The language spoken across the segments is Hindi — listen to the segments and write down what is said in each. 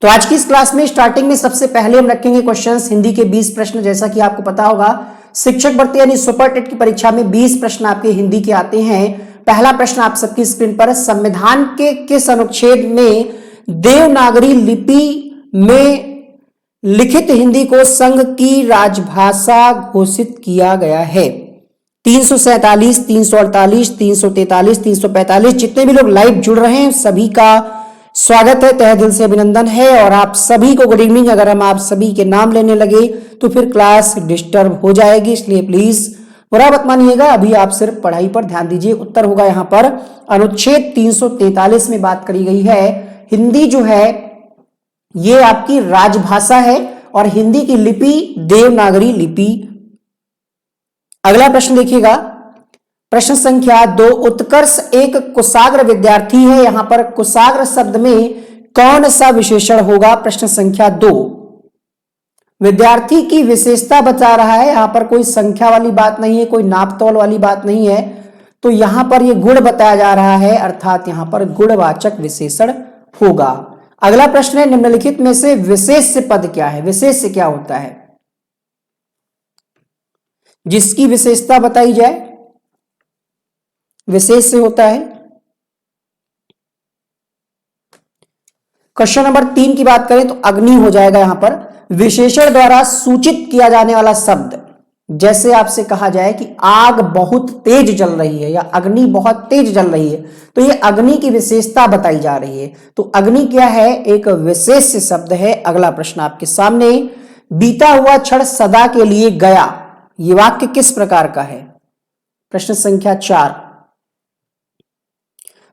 तो आज की इस क्लास में स्टार्टिंग में सबसे पहले हम रखेंगे क्वेश्चंस हिंदी के 20 प्रश्न। जैसा कि आपको पता होगा शिक्षक भर्ती यानी सुपर टेट की परीक्षा में 20 प्रश्न आपके हिंदी के आते हैं। पहला प्रश्न आप सबकी स्क्रीन पर, संविधान के किस अनुच्छेद में देवनागरी लिपि में लिखित हिंदी को संघ की राजभाषा घोषित किया गया है? 347, 348, 343, 345। जितने भी लोग लाइव जुड़ रहे हैं सभी का स्वागत है, तहे दिल से अभिनंदन है और आप सभी को गुड इवनिंग। अगर हम आप सभी के नाम लेने लगे तो फिर क्लास डिस्टर्ब हो जाएगी, इसलिए प्लीज बुरा मत मानिएगा। अभी आप सिर्फ पढ़ाई पर ध्यान दीजिए। उत्तर होगा यहाँ पर अनुच्छेद 343 में बात करी गई है हिंदी जो है ये आपकी राजभाषा है और हिंदी की लिपि देवनागरी लिपि। अगला प्रश्न देखिएगा, प्रश्न संख्या 2, उत्कर्ष एक कुशाग्र विद्यार्थी है। यहां पर कुशाग्र शब्द में कौन सा विशेषण होगा? प्रश्न संख्या 2, विद्यार्थी की विशेषता बता रहा है। यहां पर कोई संख्या वाली बात नहीं है, कोई नापतोल वाली बात नहीं है, तो यहां पर यह गुण बताया जा रहा है, अर्थात यहां पर गुणवाचक विशेषण होगा। अगला प्रश्न है, निम्नलिखित में से विशेष्य पद क्या है? विशेष्य क्या होता है जिसकी विशेषता बताई जाए? विशेष से होता है। क्वेश्चन नंबर 3 की बात करें तो अग्नि हो जाएगा। यहां पर विशेषण द्वारा सूचित किया जाने वाला शब्द, जैसे आपसे कहा जाए कि आग बहुत तेज जल रही है या अग्नि बहुत तेज जल रही है, तो ये अग्नि की विशेषता बताई जा रही है। तो अग्नि क्या है? एक विशेष शब्द है। अगला प्रश्न आपके सामने, बीता हुआ क्षण सदा के लिए गया, ये वाक्य किस प्रकार का है? प्रश्न संख्या 4,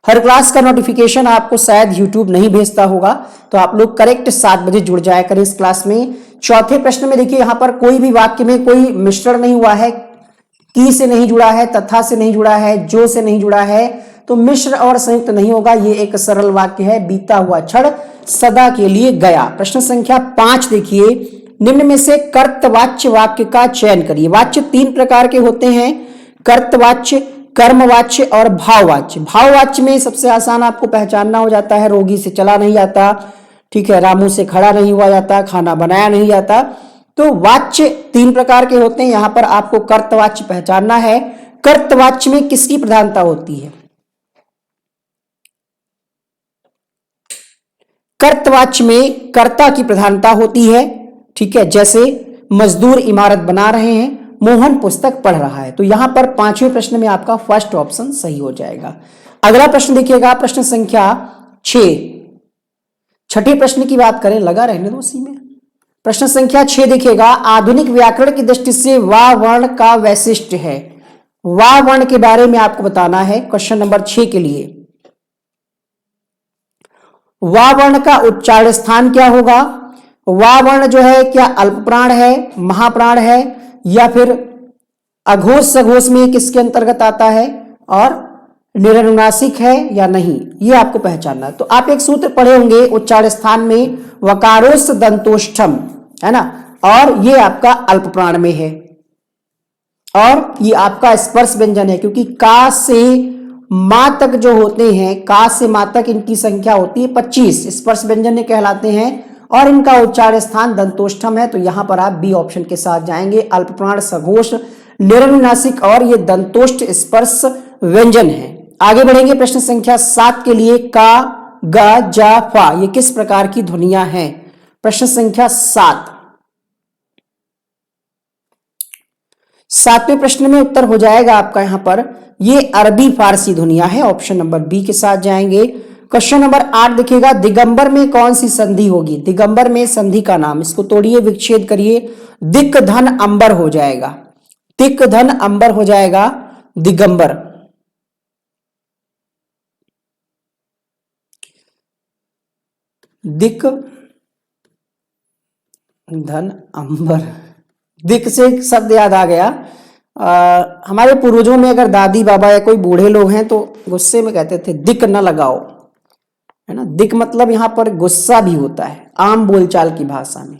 हर क्लास का नोटिफिकेशन आपको शायद YouTube नहीं भेजता होगा, तो आप लोग करेक्ट 7 बजे जुड़ जाया करें इस क्लास में। चौथे प्रश्न में देखिए, यहां पर कोई भी वाक्य में कोई मिश्रण नहीं हुआ है, की से नहीं जुड़ा है, तथा से नहीं जुड़ा है, जो से नहीं जुड़ा है, तो मिश्र और संयुक्त नहीं होगा। ये एक सरल वाक्य है, बीता हुआ क्षण सदा के लिए गया। प्रश्न संख्या 5 देखिए, निम्न में से कर्तवाच्य वाक्य का चयन करिए। वाच्य 3 प्रकार के होते हैं, कर्तवाच्य, कर्मवाच्य और भाववाच्य। भाववाच्य में सबसे आसान आपको पहचानना हो जाता है, रोगी से चला नहीं जाता, ठीक है, रामू से खड़ा नहीं हुआ जाता, खाना बनाया नहीं जाता। तो वाच्य 3 प्रकार के होते हैं। यहां पर आपको कर्तवाच्य पहचानना है। कर्तवाच्य में किसकी प्रधानता होती है? कर्तवाच्य में कर्ता की प्रधानता होती है, ठीक है। जैसे मजदूर इमारत बना रहे हैं, मोहन पुस्तक पढ़ रहा है। तो यहां पर 5वें प्रश्न में आपका फर्स्ट ऑप्शन सही हो जाएगा। अगला प्रश्न देखिएगा, प्रश्न संख्या 6, छठे प्रश्न की बात करें, लगा रहने दो उसी में। प्रश्न संख्या 6 देखिएगा, आधुनिक व्याकरण की दृष्टि से वा वर्ण का वैशिष्ट्य है। वा वर्ण के बारे में आपको बताना है क्वेश्चन नंबर 6 के लिए। वा वर्ण का उच्चारण स्थान क्या होगा? वा वर्ण जो है क्या अल्प प्राण है, महाप्राण है, या फिर अघोष सघोष में किसके अंतर्गत आता है, और निरनुनासिक है या नहीं, ये आपको पहचानना है। तो आप एक सूत्र पढ़े होंगे उच्चारण स्थान में, वकारोस्त दंतोष्ठम, है ना, और ये आपका अल्प प्राण में है, और ये आपका स्पर्श व्यंजन है, क्योंकि का से मां तक जो होते हैं, का से मां तक इनकी संख्या होती है 25, स्पर्श व्यंजन कहलाते हैं, और इनका उच्चारण स्थान दंतोष्ठम है। तो यहां पर आप बी ऑप्शन के साथ जाएंगे, अल्प प्राण, सघोष, निरनुनासिक और ये दंतोष्ठ स्पर्श व्यंजन है। आगे बढ़ेंगे प्रश्न संख्या 7 के लिए, का, गा, जा, फा, ये किस प्रकार की ध्वनियां हैं? प्रश्न संख्या 7, 7वें प्रश्न में उत्तर हो जाएगा आपका यहां पर, ये अरबी फारसी ध्वनियां है। ऑप्शन नंबर बी के साथ जाएंगे। क्वेश्चन नंबर 8 देखिएगा, दिगंबर में कौन सी संधि होगी? दिगंबर में संधि का नाम, इसको तोड़िए, विच्छेद करिए, दिक धन अंबर हो जाएगा। दिक धन अंबर हो जाएगा दिगंबर। दिक धन अंबर, दिक से एक शब्द याद आ गया। हमारे पूर्वजों में अगर दादी बाबा या कोई बूढ़े लोग हैं तो गुस्से में कहते थे दिक न लगाओ, है ना। दिक मतलब यहां पर गुस्सा भी होता है आम बोलचाल की भाषा में।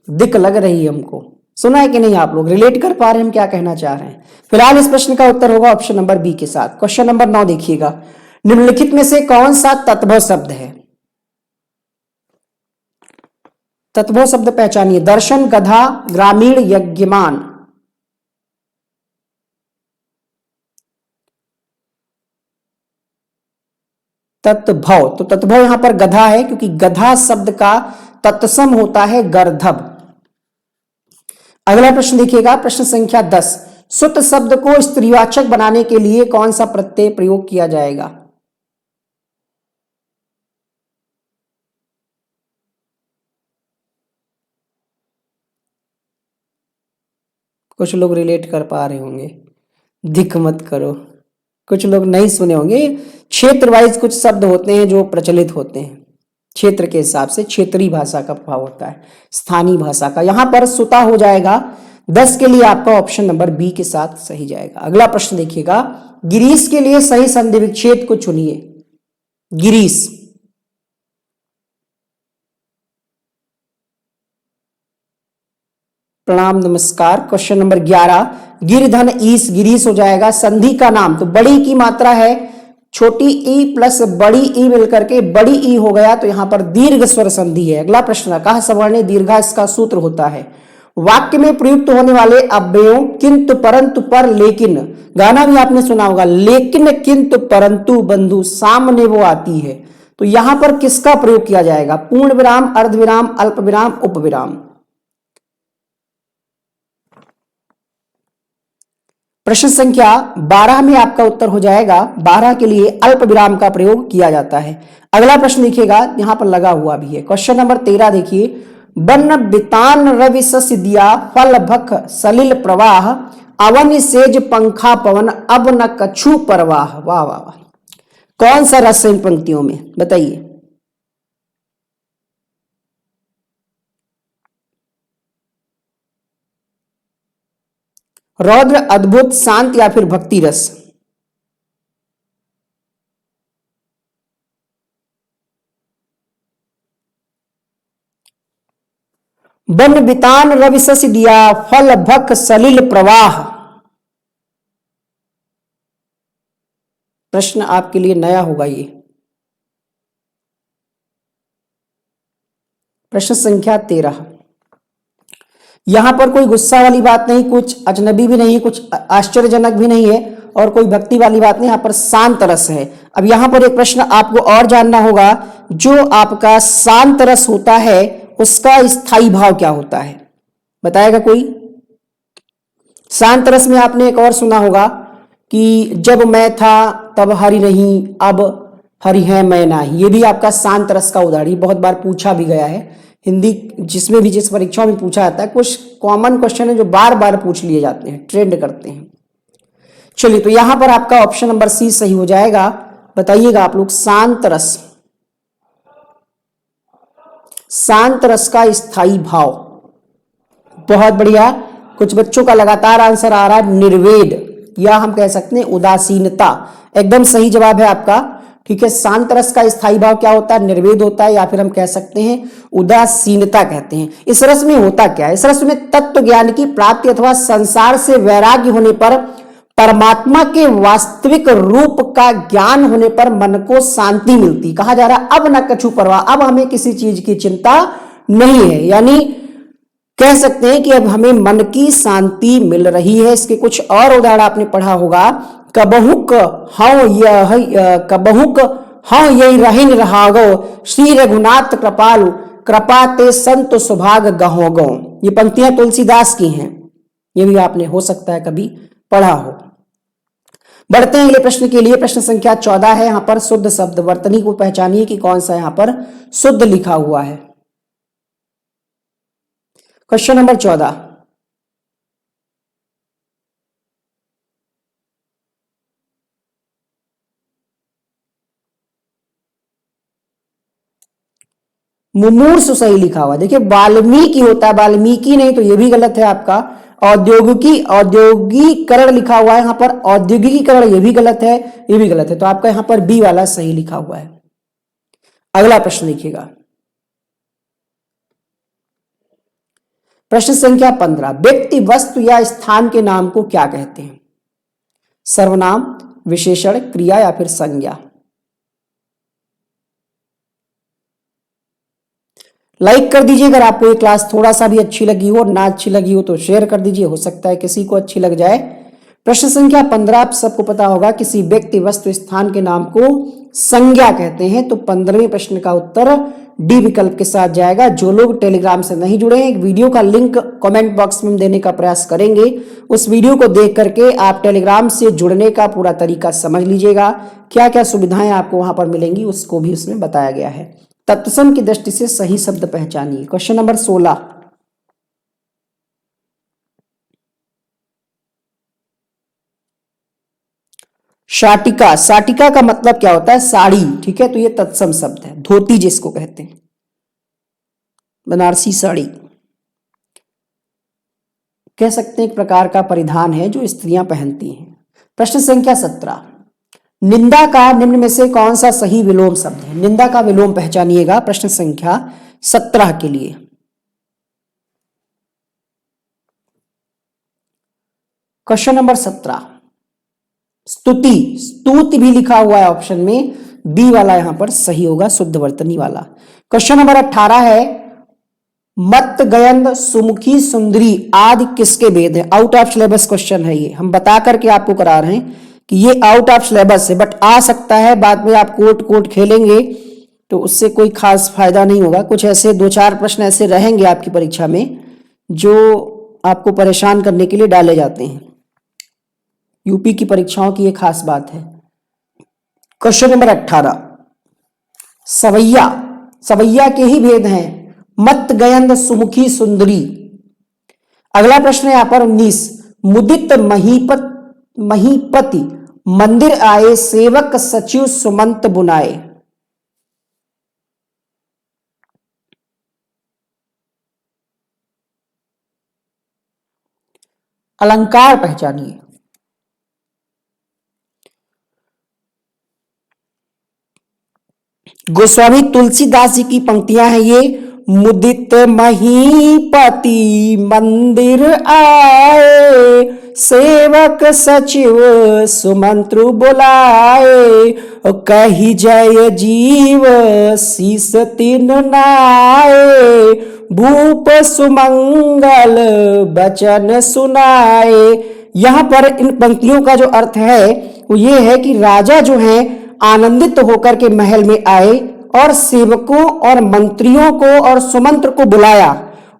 दिक लग रही है हमको, सुना है कि नहीं? आप लोग रिलेट कर पा रहे हैं हम क्या कहना चाह रहे हैं? फिलहाल इस प्रश्न का उत्तर होगा ऑप्शन नंबर बी के साथ। क्वेश्चन नंबर 9 देखिएगा, निम्नलिखित में से कौन सा तत्भव शब्द है? तत्वों शब्द पहचानिए। दर्शन, गधा, ग्रामीण, यज्ञमान। तत्भव, तो तत्भव यहां पर गधा है, क्योंकि गधा शब्द का तत्सम होता है गर्धभ। अगला प्रश्न देखिएगा, प्रश्न संख्या 10। सुत शब्द को स्त्रीवाचक बनाने के लिए कौन सा प्रत्यय प्रयोग किया जाएगा? कुछ लोग रिलेट कर पा रहे होंगे, दिक्कत मत करो। कुछ लोग नहीं सुने होंगे। क्षेत्र वाइज कुछ शब्द होते हैं जो प्रचलित होते हैं, क्षेत्र के हिसाब से क्षेत्रीय भाषा का प्रभाव होता है, स्थानीय भाषा का। यहां पर सुता हो जाएगा। 10 के लिए आपका ऑप्शन नंबर बी के साथ सही जाएगा। अगला प्रश्न देखिएगा, गिरीश के लिए सही संधि विच्छेद को चुनिए। गिरीश, प्रणाम नमस्कार। क्वेश्चन नंबर 11, गिरधन ईस, गिरीश हो जाएगा। संधि का नाम, तो बड़ी की मात्रा है, छोटी ई प्लस बड़ी ई मिलकर के बड़ी ई हो गया, तो यहां पर दीर्घ स्वर संधि है। अगला प्रश्न, कहा सवर्णे दीर्घा, इसका सूत्र होता है। वाक्य में प्रयुक्त होने वाले अव्ययों किंतु, परंतु, पर, लेकिन, गाना भी आपने सुना होगा, लेकिन, किंतु, परंतु, बंधु, सामने वो आती है, तो यहां पर किसका प्रयोग किया जाएगा? पूर्ण विराम, अर्ध विराम, अल्प विराम, उप विराम। प्रश्न संख्या 12 में आपका उत्तर हो जाएगा, 12 के लिए अल्प विराम का प्रयोग किया जाता है। अगला प्रश्न देखिएगा, यहां पर लगा हुआ भी है। क्वेश्चन नंबर 13 देखिए, बन बितान रवि सस दिया, फल भख सलिल प्रवाह, अवन सेज पंखा पवन, अब न कछु परवाह। वाह वाह वाह, कौन सा रस है इन पंक्तियों में, बताइए। रौद्र, अद्भुत, शांत या फिर भक्ति रस? बन बितान रवि सस दिया, फल भख सलिल प्रवाह। प्रश्न आपके लिए नया होगा ये। प्रश्न संख्या 13, यहां पर कोई गुस्सा वाली बात नहीं, कुछ अजनबी भी नहीं, कुछ आश्चर्यजनक भी नहीं है, और कोई भक्ति वाली बात नहीं, यहां पर शांत रस है। अब यहां पर एक प्रश्न आपको और जानना होगा, जो आपका शांत रस होता है उसका स्थायी भाव क्या होता है, बताएगा कोई? शांत रस में आपने एक और सुना होगा कि जब मैं था तब हरि नहीं, अब हरि है मैं नाही। ये भी आपका शांत रस का उदाहरण, बहुत बार पूछा भी गया है हिंदी, जिसमें भी, जिस परीक्षाओं में पूछा जाता है। कुछ कॉमन क्वेश्चन है जो बार बार पूछ लिए जाते हैं, ट्रेंड करते हैं। चलिए, तो यहां पर आपका ऑप्शन नंबर सी सही हो जाएगा। बताइएगा आप लोग, शांत रस, शांत रस का स्थायी भाव। बहुत बढ़िया, कुछ बच्चों का लगातार आंसर आ रहा है निर्वेद, या हम कह सकते हैं उदासीनता। एकदम सही जवाब है आपका। ठीक है, शांत रस का स्थायी भाव क्या होता है? निर्वेद होता है, या फिर हम कह सकते हैं उदासीनता कहते हैं। इस रस में होता क्या है? इस रस में तत्व ज्ञान की प्राप्ति अथवा संसार से वैराग्य होने पर, परमात्मा के वास्तविक रूप का ज्ञान होने पर मन को शांति मिलती। कहा जा रहा है अब न कछु परवाह, अब हमें किसी चीज की चिंता नहीं है, यानी कह सकते हैं कि अब हमें मन की शांति मिल रही है। इसके कुछ और उदाहरण आपने पढ़ा होगा, कबहुक हाँ यही रहिन रहागो, श्री रघुनाथ कृपालु, कृपा ते संत सुभाग गहो गो। ये पंक्तियां तुलसीदास की हैं, ये भी आपने हो सकता है कभी पढ़ा हो। बढ़ते हैं अगले प्रश्न के लिए। प्रश्न संख्या 14 है, यहां पर शुद्ध शब्द वर्तनी को पहचानिए कि कौन सा यहां पर शुद्ध लिखा हुआ है। क्वेश्चन नंबर 14, मुमूर्षु सही लिखा हुआ। देखिए, वाल्मीकि होता है, वाल्मीकि नहीं, तो ये भी गलत है आपका। औद्योगिकी, औद्योगिकरण लिखा हुआ है यहां पर, औद्योगिकीकरण, ये भी गलत है, ये भी गलत है, तो आपका यहां पर बी वाला सही लिखा हुआ है। अगला प्रश्न देखिएगा, प्रश्न संख्या 15, व्यक्ति, वस्तु या स्थान के नाम को क्या कहते हैं? सर्वनाम, विशेषण, क्रिया या फिर संज्ञा? लाइक कर दीजिए अगर आपको ये क्लास थोड़ा सा भी अच्छी लगी हो, ना अच्छी लगी हो तो शेयर कर दीजिए, हो सकता है किसी को अच्छी लग जाए। प्रश्न संख्या 15 आप सबको पता होगा, किसी व्यक्ति वस्तु स्थान के नाम को संज्ञा कहते हैं। तो 15वें प्रश्न का उत्तर डी विकल्प के साथ जाएगा। जो लोग टेलीग्राम से नहीं जुड़े हैं, एक वीडियो का लिंक कमेंट बॉक्स में हम देने का प्रयास करेंगे, उस वीडियो को देख करके आप टेलीग्राम से जुड़ने का पूरा तरीका समझ लीजिएगा। क्या क्या सुविधाएं आपको वहां पर मिलेंगी उसको भी उसमें बताया गया है। तत्सम की दृष्टि से सही शब्द पहचानिए। क्वेश्चन नंबर 16, शाटिका। शाटिका का मतलब क्या होता है? साड़ी। ठीक है, तो ये तत्सम शब्द है। धोती जिसको कहते हैं, बनारसी साड़ी कह सकते हैं, एक प्रकार का परिधान है जो स्त्रियां पहनती हैं। प्रश्न संख्या 17, निंदा का निम्न में से कौन सा सही विलोम शब्द है? निंदा का विलोम पहचानिएगा प्रश्न संख्या 17 के लिए। क्वेश्चन नंबर 17, स्तुति। स्तुति भी लिखा हुआ है ऑप्शन में, बी वाला यहां पर सही होगा, शुद्ध वर्तनी वाला। क्वेश्चन नंबर 18 है, मत गयंद सुमुखी सुंदरी आदि किसके भेद है? आउट ऑफ सिलेबस क्वेश्चन है ये, हम बता करके आपको करा रहे हैं कि ये आउट ऑफ सिलेबस है, बट आ सकता है बाद में आप कोट कोट खेलेंगे तो उससे कोई खास फायदा नहीं होगा। कुछ ऐसे 2-4 प्रश्न ऐसे रहेंगे आपकी परीक्षा में जो आपको परेशान करने के लिए डाले जाते हैं। यूपी की परीक्षाओं की ये खास बात है। क्वेश्चन नंबर 18, सवैया। सवैया के ही भेद हैं, मत गयंद सुमुखी सुंदरी। अगला प्रश्न है यहां पर 19, मुदित महीपति मंदिर आए सेवक सचिव सुमंत बुनाए। अलंकार पहचानिए। गोस्वामी तुलसीदास जी की पंक्तियां हैं ये, मुदित महीपति मंदिर आए सेवक सचिव सुमंत्र बुलाए कही जय जीव शीस तीन नाए भूप सुमंगल बचन सुनाए। यहां पर इन पंक्तियों का जो अर्थ है वो ये है कि राजा जो है आनंदित होकर के महल में आए और सेवकों और मंत्रियों को और सुमंत्र को बुलाया।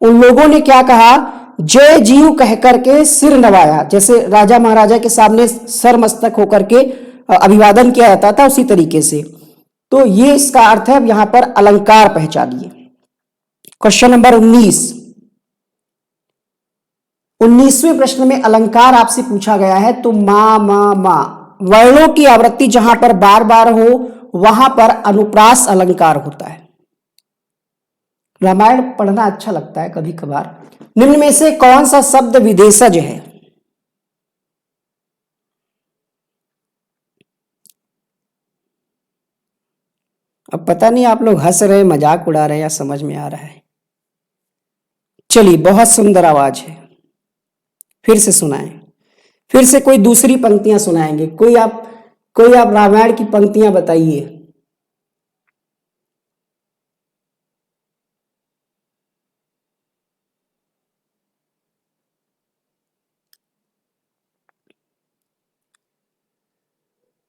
उन लोगों ने क्या कहा? जय जीव कह करके सिर नवाया, जैसे राजा महाराजा के सामने सर मस्तक होकर के अभिवादन किया जाता था उसी तरीके से। तो ये इसका अर्थ है। यहां पर अलंकार पहचानिए। क्वेश्चन नंबर 19, 19वें प्रश्न में अलंकार आपसे पूछा गया है। तो मा मा मा वर्णों की आवृत्ति जहां पर बार बार हो वहां पर अनुप्रास अलंकार होता है। रामायण पढ़ना अच्छा लगता है कभी कभार। निम्न में से कौन सा शब्द विदेशज है? अब पता नहीं आप लोग हंस रहे, मजाक उड़ा रहे या समझ में आ रहा है। चलिए, बहुत सुंदर आवाज है, फिर से सुनाएं। फिर से कोई दूसरी पंक्तियां सुनाएंगे। कोई आप रामायण की पंक्तियां बताइए।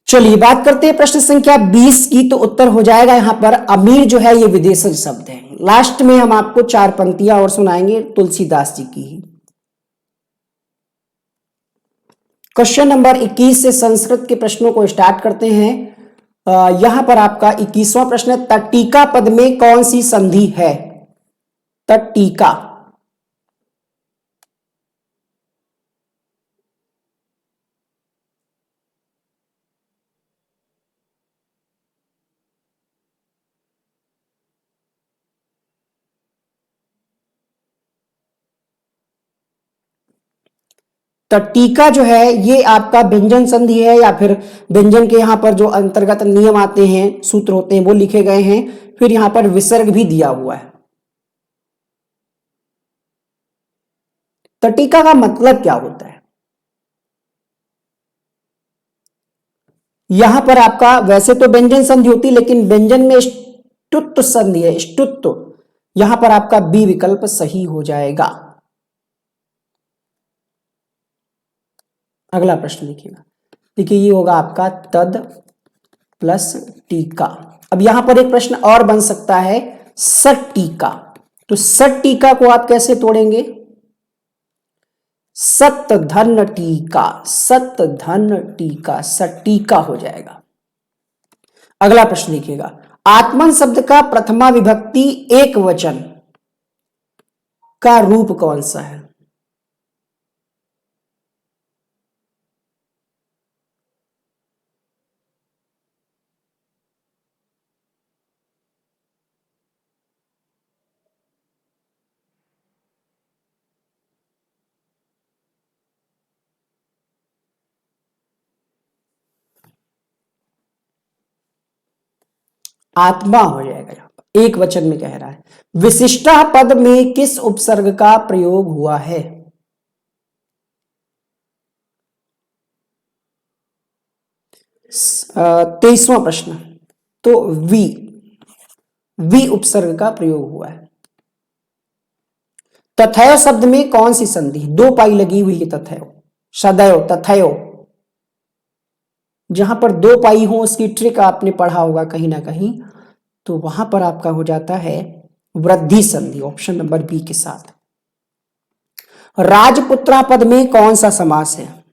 चलिए बात करते हैं प्रश्न संख्या 20 की। तो उत्तर हो जाएगा यहां पर अमीर जो है ये विदेशज शब्द है। लास्ट में हम आपको 4 पंक्तियां और सुनाएंगे तुलसीदास जी की ही। क्वेश्चन नंबर 21 से संस्कृत के प्रश्नों को स्टार्ट करते हैं। यहां पर आपका 21वां प्रश्न है, तटीका पद में कौन सी संधि है? तटीका। तटीका जो है ये आपका व्यंजन संधि है, या फिर व्यंजन के यहां पर जो अंतर्गत नियम आते हैं, सूत्र होते हैं, वो लिखे गए हैं। फिर यहां पर विसर्ग भी दिया हुआ है। तटीका का मतलब क्या होता है? यहां पर आपका वैसे तो व्यंजन संधि होती है, लेकिन व्यंजन में ष्टुत्व संधि है। ष्टुत्व यहां पर आपका बी विकल्प सही हो जाएगा। अगला प्रश्न देखिएगा, देखिए ये होगा आपका तद प्लस टीका। अब यहां पर एक प्रश्न और बन सकता है सट टीका, तो सट टीका को आप कैसे तोड़ेंगे? सत धन टीका, सत धन टीका, सटीका हो जाएगा। अगला प्रश्न देखिएगा, आत्मन शब्द का प्रथमा विभक्ति एक वचन का रूप कौन सा है? आत्मा हो जाएगा, यहां पर एक वचन में कह रहा है। विशिष्टा पद में किस उपसर्ग का प्रयोग हुआ है? 23वां प्रश्न, तो वी उपसर्ग का प्रयोग हुआ है। तथैव शब्द में कौन सी संधि? दो पाई लगी हुई है तथैव, सदैव, तथैव। जहां पर दो पाई हो उसकी ट्रिक आपने पढ़ा होगा कहीं ना कहीं, तो वहां पर आपका हो जाता है वृद्धि संधि, ऑप्शन नंबर बी के साथ। राजपुत्रा पद में कौन सा समास है?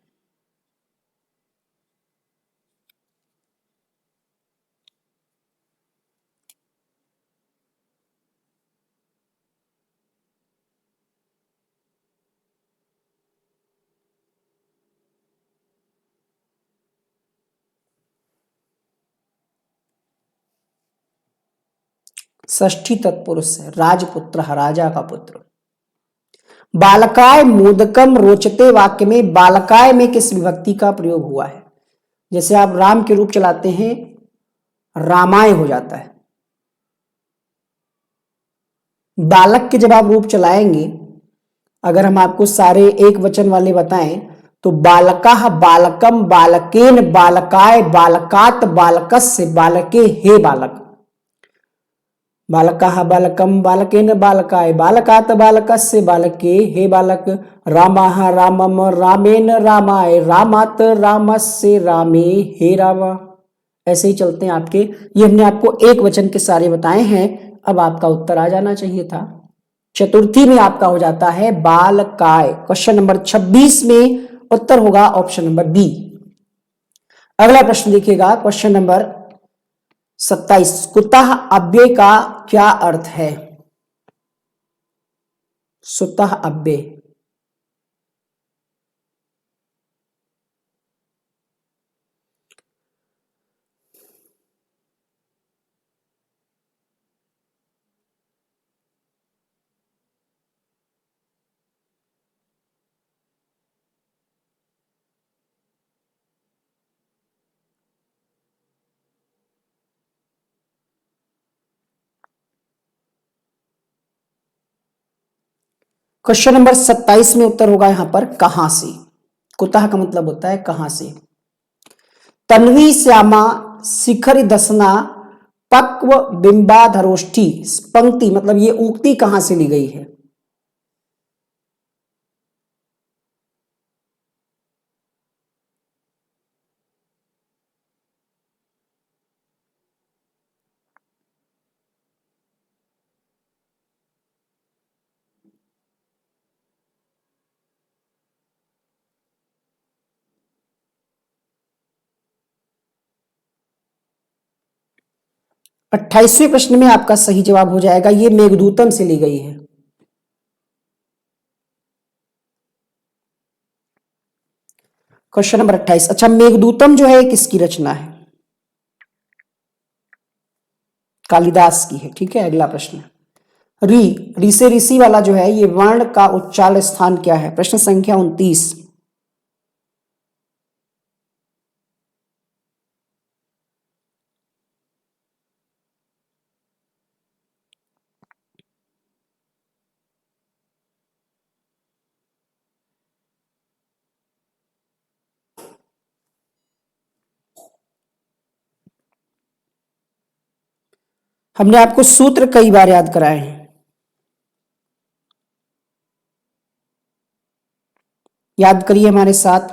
षष्ठी तत्पुरुष है, राजपुत्र, राजा का पुत्र। बालकाय मोदकम रोचते वाक्य में बालकाय में किस विभक्ति का प्रयोग हुआ है? जैसे आप राम के रूप चलाते हैं, रामाय हो जाता है। बालक के जब आप रूप चलाएंगे, अगर हम आपको सारे एक वचन वाले बताएं, तो बालका बालकम बालकेन बालकाय बालकात बालकस्य बालके हे बालक। बालका बालकम बालकेन बालकाय बालकात बालकस्य बालके हे बालक। रामा रामम रामेन रामाय रामात रामस्य रामे हे रामा। ऐसे ही चलते हैं आपके, ये हमने आपको एक वचन के सारे बताए हैं। अब आपका उत्तर आ जाना चाहिए था। चतुर्थी में आपका हो जाता है बालकाय। क्वेश्चन नंबर 26 में उत्तर होगा ऑप्शन नंबर बी। अगला प्रश्न देखिएगा, क्वेश्चन नंबर 27, कुतः अव्यय का क्या अर्थ है? सुतः अव्यय, क्वेश्चन नंबर 27 में उत्तर होगा यहां पर कहां से। कुतः का मतलब होता है कहां से। तन्वी श्यामा शिखर दसना पक्व बिंबाधरोष्ठी, पंक्ति मतलब ये उक्ति कहां से ली गई है? अट्ठाईसवें प्रश्न में आपका सही जवाब हो जाएगा, ये मेघदूतम से ली गई है। क्वेश्चन नंबर 28, अच्छा मेघदूतम जो है किसकी रचना है? कालिदास की है। ठीक है, अगला प्रश्न, री से ऋषि वाला जो है, ये वर्ण का उच्चारण स्थान क्या है? प्रश्न संख्या 29। हमने आपको सूत्र कई बार याद कराए हैं। याद करिए हमारे साथ।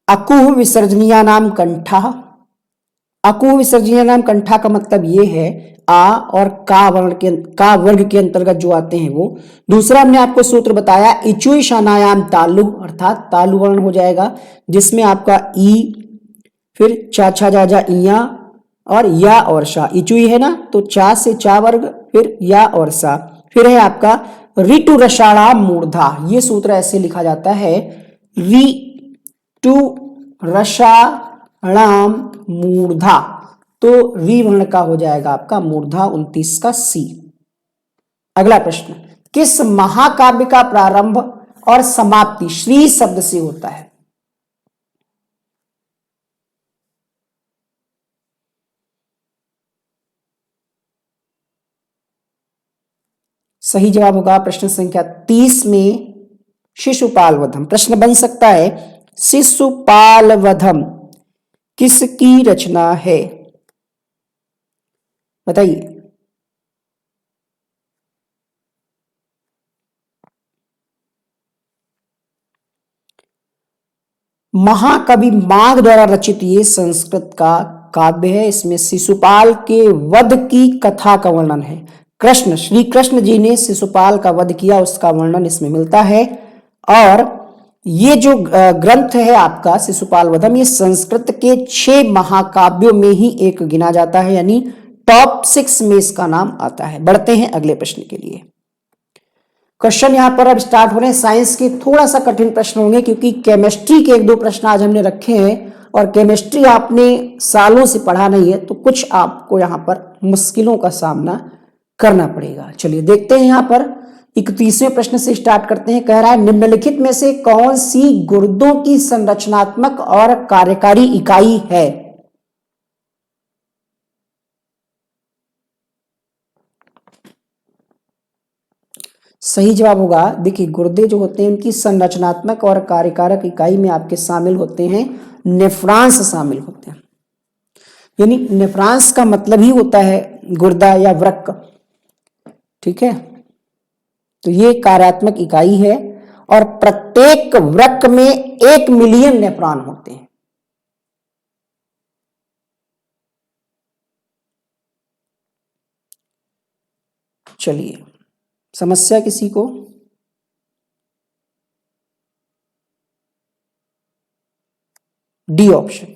अकुह विसर्जनीय नाम कंठा। अकुह विसर्जनीय नाम कंठा का मतलब ये है आ और का वर्ग के अंतर्गत जो आते हैं वो। दूसरा हमने आपको सूत्र बताया इचुई शानायाम तालु, अर्थात तालु वर्ण हो जाएगा, जिसमें आपका ई, फिर चा छा जा जा इया और या और शा। इचुई है ना, तो चा से चा वर्ग, फिर या और सा। फिर है आपका ऋतु रसाणाम मूर्धा। ये सूत्र ऐसे लिखा जाता है ऋतु रसाणाम मूर्धा, तो री वर्ण का हो जाएगा आपका मूर्धा 29 का सी। अगला प्रश्न, किस महाकाव्य का प्रारंभ और समाप्ति श्री शब्द से होता है? सही जवाब होगा प्रश्न संख्या 30 में शिशुपाल वधम। प्रश्न बन सकता है शिशुपाल वधम किसकी रचना है? बताइए। महाकवि माघ द्वारा रचित ये संस्कृत का काव्य है। इसमें शिशुपाल के वध की कथा का वर्णन है। कृष्ण, श्री कृष्ण जी ने शिशुपाल का वध किया, उसका वर्णन इसमें मिलता है। और ये जो ग्रंथ है आपका शिशुपाल वधम, ये संस्कृत के 6 महाकाव्यों में ही एक गिना जाता है, यानी टॉप 6 में इसका नाम आता है। बढ़ते हैं अगले प्रश्न के लिए। क्वेश्चन यहां पर अब स्टार्ट हो रहे हैं। साइंस के थोड़ा सा कठिन प्रश्न होंगे, क्योंकि केमिस्ट्री के 1-2 प्रश्न आज हमने रखे हैं, और केमिस्ट्री आपने सालों से पढ़ा नहीं है, तो कुछ आपको यहां पर मुश्किलों का सामना करना पड़ेगा। चलिए देखते हैं। यहां पर 31वें प्रश्न से स्टार्ट करते हैं। कह रहा है निम्नलिखित में से कौन सी गुर्दों की संरचनात्मक और कार्यकारी इकाई है? सही जवाब होगा, देखिए गुर्दे जो होते हैं उनकी संरचनात्मक और कार्यकारक इकाई में आपके शामिल होते हैं नेफ्रॉन्स शामिल होते हैं। यानी नेफ्रॉन्स का मतलब ही होता है गुर्दा या वृक्क, ठीक है। तो ये कार्यात्मक इकाई है, और प्रत्येक वृक्क में 1 मिलियन नेफ्रॉन होते हैं। चलिए, समस्या किसी को? D option.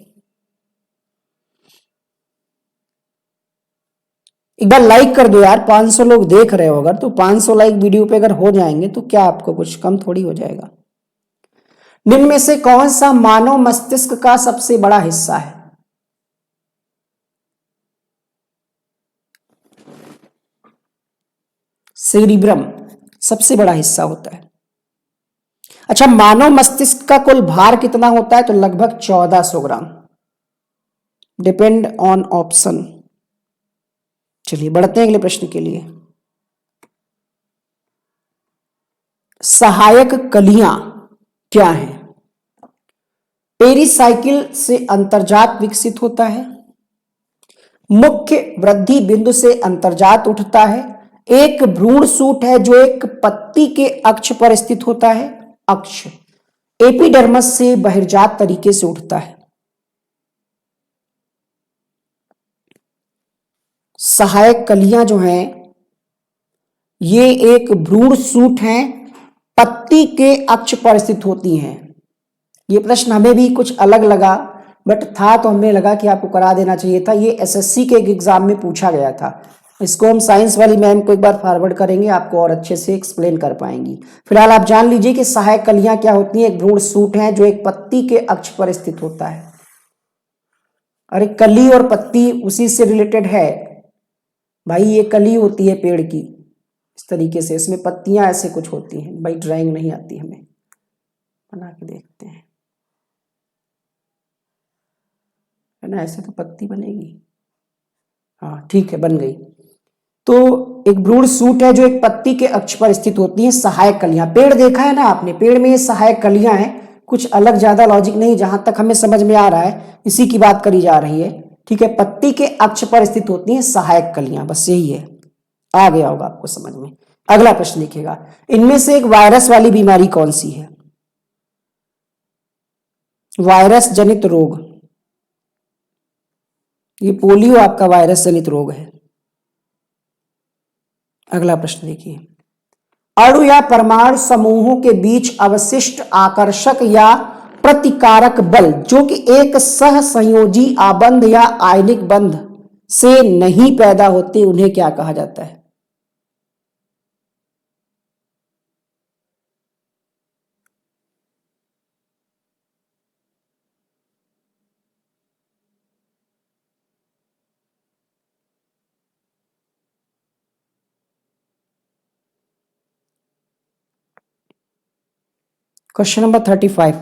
एक बार लाइक कर दो यार, 500 लोग देख रहे हो, अगर तो 500 लाइक वीडियो पे अगर हो जाएंगे तो क्या आपको कुछ कम थोड़ी हो जाएगा। निम्न में से कौन सा मानव मस्तिष्क का सबसे बड़ा हिस्सा है? सेरिब्रम सबसे बड़ा हिस्सा होता है। अच्छा, मानव मस्तिष्क का कुल भार कितना होता है? तो लगभग 1400 ग्राम। Depend on option. चलिए बढ़ते हैं अगले प्रश्न के लिए। सहायक कलियां क्या हैं? पेरिसाइकिल से अंतर्जात विकसित होता है, मुख्य वृद्धि बिंदु से अंतर्जात उठता है, एक भ्रूण सूट है जो एक पत्ती के अक्ष पर स्थित होता है, अक्ष एपिडर्मस से बहिर्जात तरीके से उठता है। सहायक कलियां जो हैं ये एक भ्रूण सूट हैं, पत्ती के अक्ष पर स्थित होती हैं। ये प्रश्न हमें भी कुछ अलग लगा, बट था तो हमें लगा कि आपको करा देना चाहिए था। ये एसएससी के एक एग्जाम में पूछा गया था। इसको हम साइंस वाली मैम को एक बार फॉरवर्ड करेंगे, आपको और अच्छे से एक्सप्लेन कर पाएंगी। फिलहाल आप जान लीजिए कि सहायक कलियां क्या होती हैं। एक भ्रूण सूट है जो एक पत्ती के अक्ष पर स्थित होता है। अरे कली और पत्ती उसी से रिलेटेड है भाई। ये कली होती है पेड़ की इस तरीके से, इसमें पत्तियां ऐसे कुछ होती हैं। भाई ड्राइंग नहीं आती हमें, बना के देखते हैं, है ना। ऐसे तो पत्ती बनेगी। हाँ ठीक है, बन गई। तो एक भ्रूण सूट है जो एक पत्ती के अक्ष पर स्थित होती है। सहायक कलियां, पेड़ देखा है ना आपने, पेड़ में ये सहायक कलियां हैं। कुछ अलग ज्यादा लॉजिक नहीं, जहां तक हमें समझ में आ रहा है इसी की बात करी जा रही है, ठीक है। पत्ती के अक्ष पर स्थित होती हैं सहायक कलियां, बस यही है। आ गया होगा आपको समझ में। अगला प्रश्न लिखिएगा, इनमें से एक वायरस वाली बीमारी कौन सी है? वायरस जनित रोग, ये पोलियो आपका वायरस जनित रोग है। अगला प्रश्न देखिए, अणु या परमाणु समूहों के बीच अवशिष्ट आकर्षक या प्रतिकारक बल जो कि एक सहसंयोजी आबंध या आयनिक बंध से नहीं पैदा होते उन्हें क्या कहा जाता है? क्वेश्चन नंबर 35,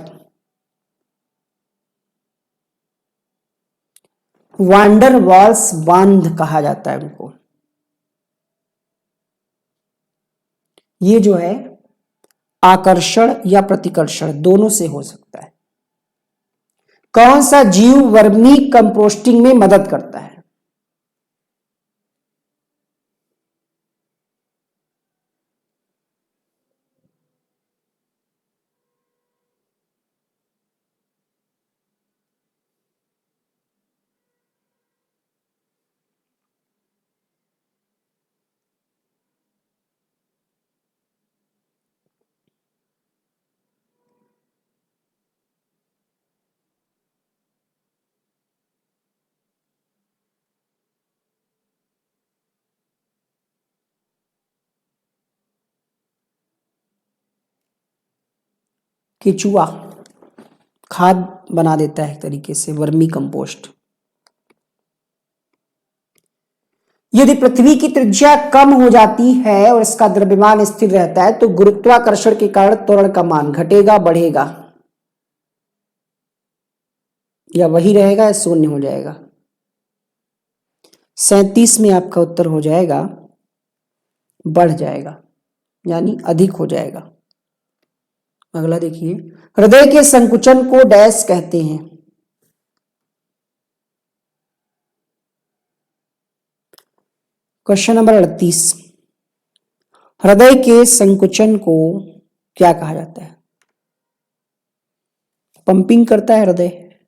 वांडर वाल्स बांध कहा जाता है उनको। ये जो है आकर्षण या प्रतिकर्षण दोनों से हो सकता है। कौन सा जीव वर्मी कंपोस्टिंग में मदद करता है? केचुआ खाद बना देता है एक तरीके से, वर्मी कंपोस्ट। यदि पृथ्वी की त्रिज्या कम हो जाती है और इसका द्रव्यमान स्थिर रहता है तो गुरुत्वाकर्षण के कारण त्वरण का मान घटेगा, बढ़ेगा, या वही रहेगा या शून्य हो जाएगा? 37 में आपका उत्तर हो जाएगा बढ़ जाएगा, यानी अधिक हो जाएगा। अगला देखिए, हृदय के संकुचन को डैश कहते हैं? क्वेश्चन नंबर 38, हृदय के संकुचन को क्या कहा जाता है? पंपिंग करता है हृदय,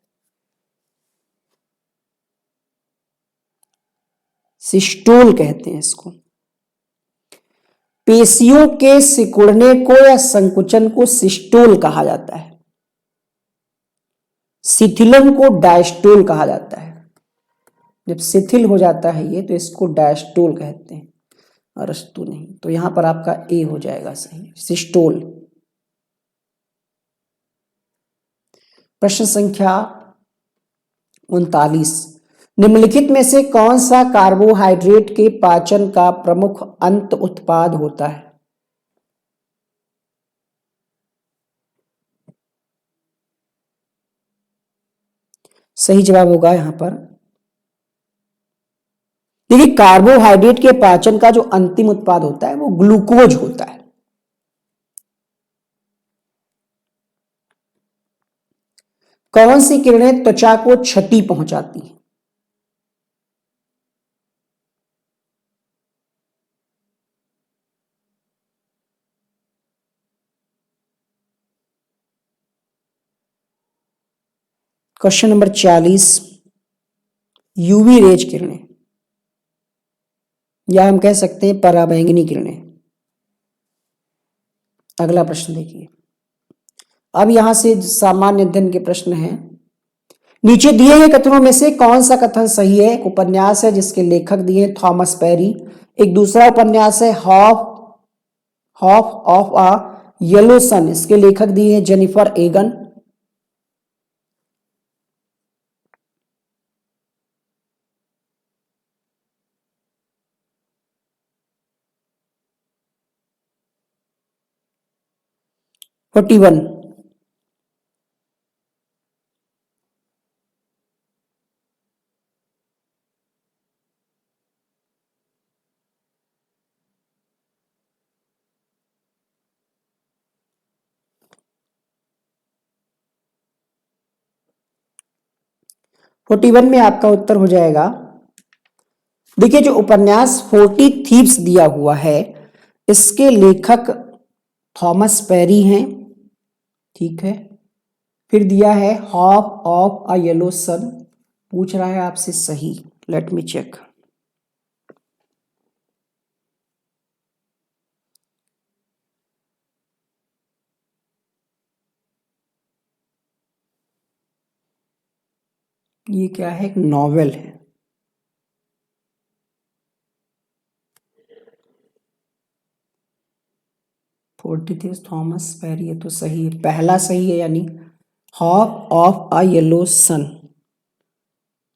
सिस्टोल कहते हैं इसको। पेशियों के सिकुड़ने को या संकुचन को सिस्टोल कहा जाता है। शिथिलन को डायस्टोल कहा जाता है। जब शिथिल हो जाता है ये तो इसको डायस्टोल कहते हैं, अरस्तु नहीं। तो यहां पर आपका ए हो जाएगा सही, सिस्टोल। प्रश्न संख्या 39, निम्नलिखित में से कौन सा कार्बोहाइड्रेट के पाचन का प्रमुख अंत उत्पाद होता है? सही जवाब होगा यहां पर, देखिए कार्बोहाइड्रेट के पाचन का जो अंतिम उत्पाद होता है वो ग्लूकोज होता है। कौन सी किरणें त्वचा को क्षति पहुंचाती हैं? क्वेश्चन नंबर 40, यूवी रेज किरणें, या हम कह सकते हैं पराबैंगनी किरणें। अगला प्रश्न देखिए, अब यहां से सामान्य अध्ययन के प्रश्न हैं। नीचे दिए गए कथनों में से कौन सा कथन सही है? एक उपन्यास है जिसके लेखक दिए थॉमस पेरी। एक दूसरा उपन्यास है half of a yellow sun, इसके लेखक दिए हैं जेनिफर एगन। फोर्टी वन, में आपका उत्तर हो जाएगा, देखिए जो उपन्यास 40 थीव्स दिया हुआ है इसके लेखक थॉमस पेरी हैं, ठीक है। फिर दिया है half of a yellow sun, पूछ रहा है आपसे सही। Let me check. ये क्या है? एक नॉवेल है। 43 थॉमस पेरी, ये तो सही है, पहला सही है, यानी half of a yellow sun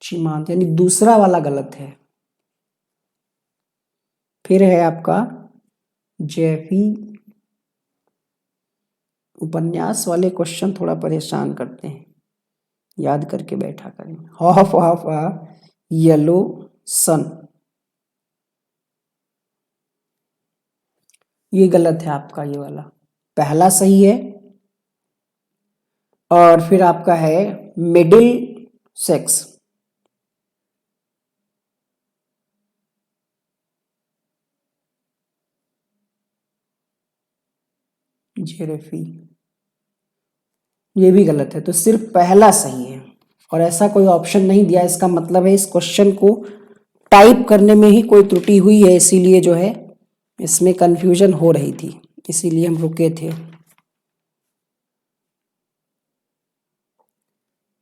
Chimamanda, यानी दूसरा वाला गलत है। फिर है आपका जेफी। उपन्यास वाले क्वेश्चन थोड़ा परेशान करते हैं, याद करके बैठा करें। Half of a yellow sun, ये गलत है आपका, ये वाला पहला सही है। और फिर आपका है मिडिल सेक्स, जेरेफी, ये भी गलत है। तो सिर्फ पहला सही है और ऐसा कोई ऑप्शन नहीं दिया, इसका मतलब है इस क्वेश्चन को टाइप करने में ही कोई त्रुटि हुई है, इसीलिए जो है इसमें कंफ्यूजन हो रही थी, इसीलिए हम रुके थे।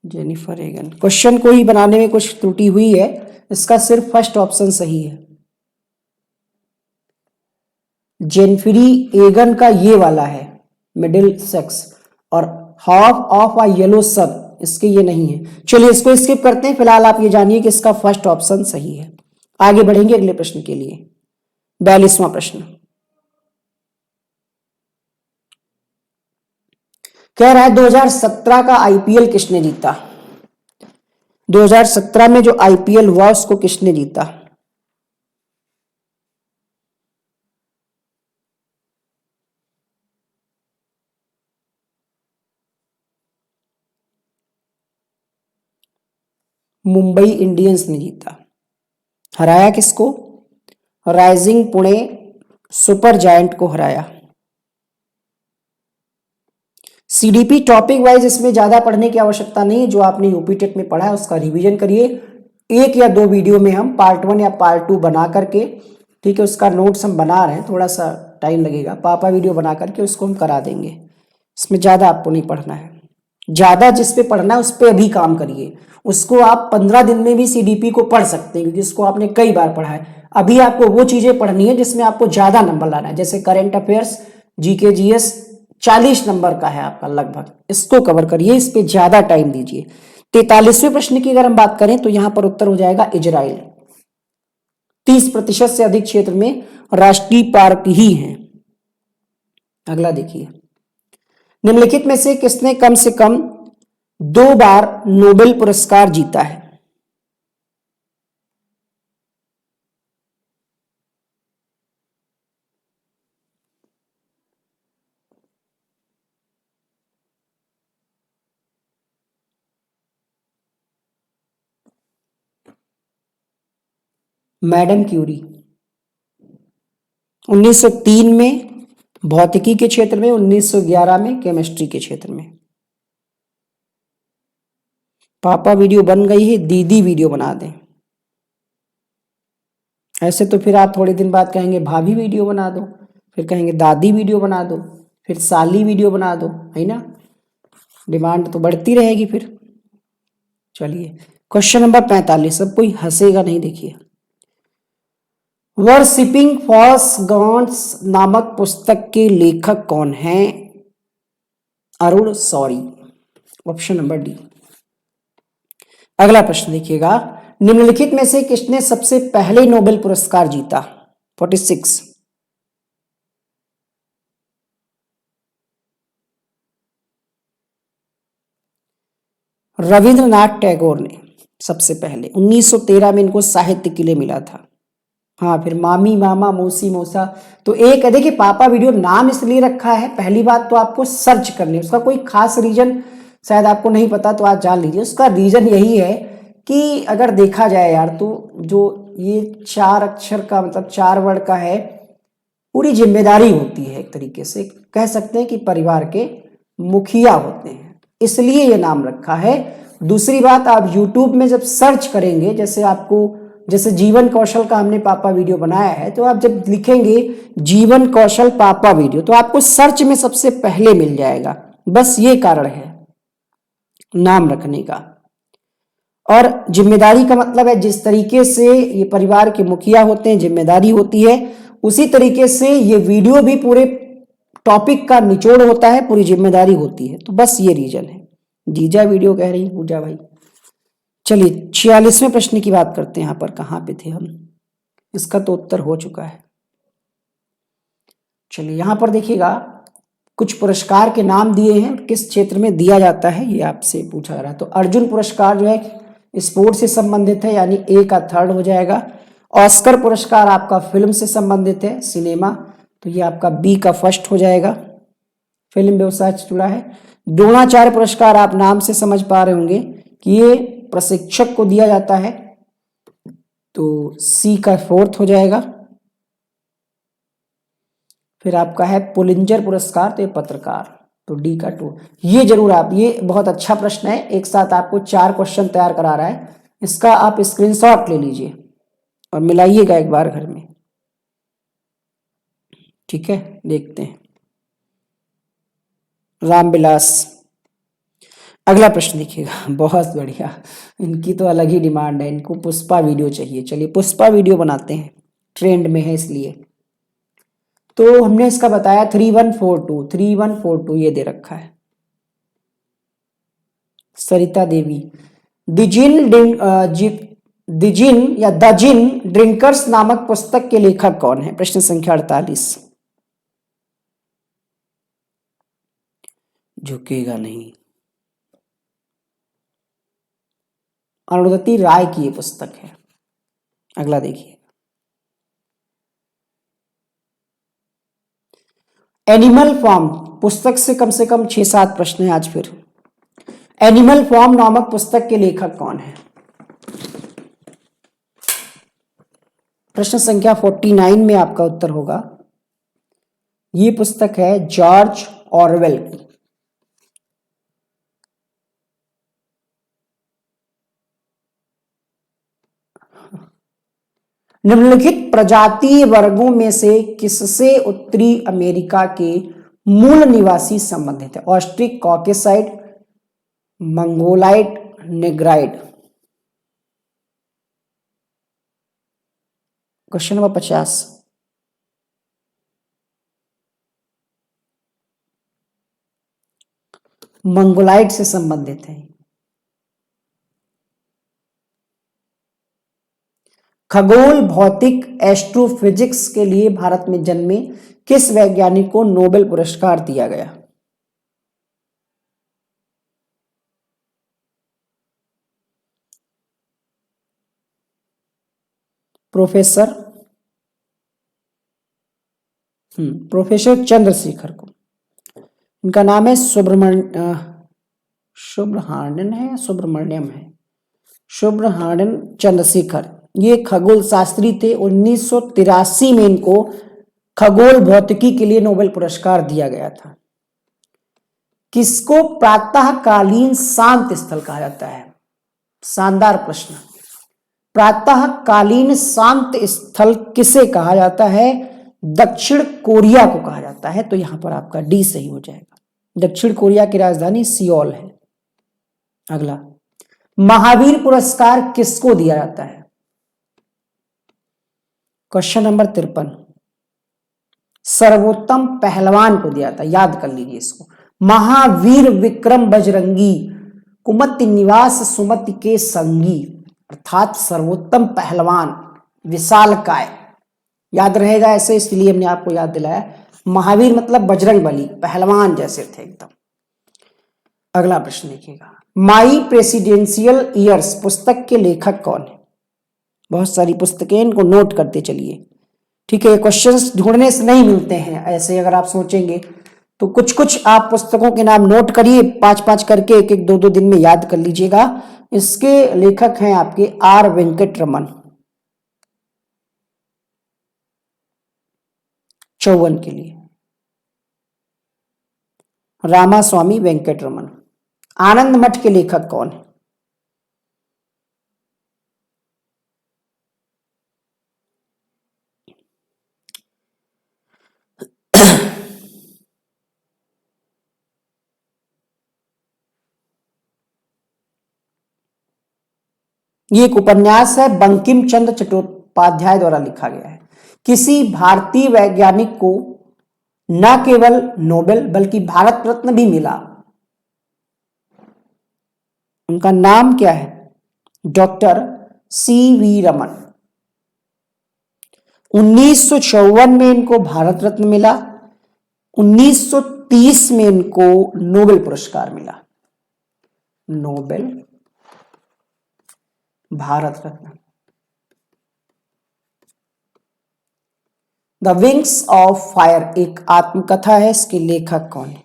जेनिफर एगन, क्वेश्चन को ही बनाने में कुछ त्रुटि हुई है, इसका सिर्फ फर्स्ट ऑप्शन सही है। जेनफरी एगन का ये वाला है मिडिल सेक्स, और half of a yellow sun इसके ये नहीं है। चलिए इसको स्किप करते हैं, फिलहाल आप ये जानिए कि इसका फर्स्ट ऑप्शन सही है। आगे बढ़ेंगे अगले प्रश्न के लिए। 42वां प्रश्न कह रहा है 2017 का आईपीएल किसने जीता? 2017 में जो आईपीएल हुआ उसको किसने जीता? मुंबई इंडियंस ने जीता। हराया किसको? राइजिंग पुणे सुपर जायंट को हराया। सीडीपी टॉपिक वाइज इसमें ज्यादा पढ़ने की आवश्यकता नहीं है, जो आपने यूपी टेट में पढ़ा है उसका रिवीजन करिए। एक या दो वीडियो में हम पार्ट 1 या पार्ट 2 बना करके, ठीक है, उसका नोट्स हम बना रहे हैं, थोड़ा सा टाइम लगेगा, पापा वीडियो बना करके उसको हम करा देंगे। इसमें ज्यादा आपको नहीं पढ़ना है, ज्यादा जिस पे पढ़ना है उस पे अभी काम करिए। उसको आप 15 दिन में भी सीडीपी को पढ़ सकते हैं, क्योंकि इसको आपने कई बार पढ़ा है। अभी आपको वो चीजें पढ़नी है जिसमें आपको ज्यादा नंबर लाना है, जैसे current affairs, GK GS 40 number का है आपका लगभग, इसको कवर करिए, इस पे ज्यादा टाइम दीजिए। 43वें प्रश्न की अगर हम बात करें तो यहां पर उत्तर हो जाएगा इजराइल। 30% से अधिक क्षेत्र में राष्ट्रीय पार्क ही हैं। अगला देखिए, निम्नलिखित में से किसने कम से कम 2 बार नोबेल पुरस्कार जीता है? मैडम क्यूरी 1903 में भौतिकी के क्षेत्र में, 1911 में केमिस्ट्री के क्षेत्र में। पापा वीडियो बन गई है, दीदी वीडियो बना दें। ऐसे तो फिर आप थोड़े दिन बाद कहेंगे भाभी वीडियो बना दो, फिर कहेंगे दादी वीडियो बना दो, फिर साली वीडियो बना दो, है ना, डिमांड तो बढ़ती रहेगी फिर। चलिए क्वेश्चन नंबर 45, सब कोई हंसेगा नहीं, देखिए। वर्शिपिंग फॉल्स गॉड्स नामक पुस्तक के लेखक कौन हैं? Arun Shourie, option number D. अगला प्रश्न देखिएगा, निम्नलिखित में से किसने सबसे पहले नोबेल पुरस्कार जीता? 46। रविंद्रनाथ टैगोर ने सबसे पहले 1913 में इनको साहित्य के लिए मिला था। हाँ, फिर मामी मामा मौसी मौसा, तो एक देखिए पापा वीडियो नाम इसलिए रखा है, पहली बात तो आपको सर्च करनी है, उसका कोई खास रीजन शायद आपको नहीं पता तो आज जान लीजिए। उसका रीजन यही है कि अगर देखा जाए यार, तो जो ये 4 अक्षर का मतलब 4 वर्ड का है, पूरी जिम्मेदारी होती है, एक तरीके से कह सकते हैं कि परिवार के मुखिया होते हैं। इसलिए ये नाम रखा है। दूसरी बात, आप YouTube में जब सर्च करेंगे, जैसे जीवन कौशल का हमने पापा वीडियो बनाया है, तो आप जब लिखेंगे जीवन कौशल पापा वीडियो तो आपको सर्च में सबसे पहले मिल जाएगा। बस ये कारण है नाम रखने का। और जिम्मेदारी का मतलब है जिस तरीके से ये परिवार के मुखिया होते हैं, जिम्मेदारी होती है, उसी तरीके से ये वीडियो भी पूरे टॉपिक का निचोड़ होता है, पूरी जिम्मेदारी होती है। तो बस ये रीजन है। जीजा वीडियो कह रही पूजा भाई। चलिए 46वें प्रश्न की बात करते हैं। यहां पर कहां पे थे हम, इसका तो उत्तर हो चुका है। चलिए यहां पर देखिएगा, कुछ पुरस्कार के नाम दिए हैं, किस क्षेत्र में दिया जाता है ये आपसे पूछा जा रहा है। तो अर्जुन पुरस्कार जो है स्पोर्ट्स से संबंधित है, यानी ए का थर्ड हो जाएगा। ऑस्कर पुरस्कार आपका फिल्म से संबंधित है, सिनेमा, तो ये आपका बी का फर्स्ट हो जाएगा, फिल्म व्यवसाय से जुड़ा है। द्रोणाचार्य पुरस्कार आप नाम से समझ पा रहे होंगे कि ये प्रशिक्षक को दिया जाता है, तो सी का फोर्थ हो जाएगा। फिर आपका है पुलिंजर पुरस्कार, तो ये पत्रकार, तो डी का 2। ये जरूर आप, ये बहुत अच्छा प्रश्न है, एक साथ आपको 4 क्वेश्चन तैयार करा रहा है, इसका आप स्क्रीनशॉट ले लीजिए और मिलाइएगा एक बार घर में, ठीक है। देखते हैं रामविलास। अगला प्रश्न देखिएगा, बहुत बढ़िया, इनकी तो अलग ही डिमांड है, इनको पुष्पा वीडियो चाहिए। चलिए पुष्पा वीडियो बनाते हैं, ट्रेंड में है इसलिए। तो हमने इसका बताया 3142 ये दे रखा है। सरिता देवी। दिजिन या द जिन ड्रिंकर्स नामक पुस्तक के लेखक कौन है? प्रश्न संख्या 48। झुकेगा नहीं, अरुंधति राय की ये पुस्तक है। अगला देखिए, एनिमल फॉर्म पुस्तक से कम 6-7 प्रश्न है आज फिर। एनिमल फॉर्म नामक पुस्तक के लेखक कौन है? प्रश्न संख्या 49 में आपका उत्तर होगा, ये पुस्तक है जॉर्ज ऑरवेल की। निम्नलिखित प्रजातीय वर्गों में से किससे उत्तरी अमेरिका के मूल निवासी संबंधित है? Austric, Caucasoid, Mongoloid, Negroid. Question number 50। Mongoloid से संबंधित है। खगोल भौतिक एस्ट्रोफिजिक्स के लिए भारत में जन्मे किस वैज्ञानिक को नोबेल पुरस्कार दिया गया? प्रोफेसर चंद्रशेखर को। इनका नाम है सुब्रहाण्यन चंद्रशेखर। ये खगोल शास्त्री थे। 1983 में इनको खगोल भौतिकी के लिए नोबेल पुरस्कार दिया गया था। किसको प्रातःकालीन शांत स्थल कहा जाता है? शानदार प्रश्न। प्रातःकालीन शांत स्थल किसे कहा जाता है? दक्षिण कोरिया को कहा जाता है। तो यहां पर आपका डी सही हो जाएगा। दक्षिण कोरिया की राजधानी सियोल है। अगला, महावीर पुरस्कार किसको दिया जाता है? Question number 53। सर्वोत्तम पहलवान को दिया था, याद कर लीजिए इसको। महावीर विक्रम बजरंगी कुमति निवास सुमति के संगी, अर्थात सर्वोत्तम पहलवान विशालकाय, याद रहेगा ऐसे, इसलिए हमने आपको याद दिलाया। महावीर मतलब बजरंग बली, पहलवान जैसे थे एकदम। अगला प्रश्न देखिएगा, माई प्रेसिडेंशियल ईयर्स पुस्तक के लेखक कौन है? बहुत सारी पुस्तकें, इनको नोट करते चलिए, ठीक है। क्वेश्चंस ढूंढने से नहीं मिलते हैं ऐसे, अगर आप सोचेंगे तो कुछ कुछ आप पुस्तकों के नाम नोट करिए, 5-5 करके, 1-1, 2-2 दिन में याद कर लीजिएगा। इसके लेखक हैं आपके आर वेंकट रमन, 54 के लिए, रामास्वामी वेंकट रमन। आनंद मठ के लेखक कौन है? ये एक उपन्यास है, बंकिम चंद्र चट्टोपाध्याय द्वारा लिखा गया है। किसी भारतीय वैज्ञानिक को न केवल नोबेल बल्कि भारत रत्न भी मिला। उनका नाम क्या है? Doctor CV Raman. 1954 में इनको भारत रत्न मिला, 1930 में इनको नोबेल पुरस्कार मिला। Nobel, Bharat Ratna. The wings of fire एक आत्मकथा है, इसके लेखक कौन है?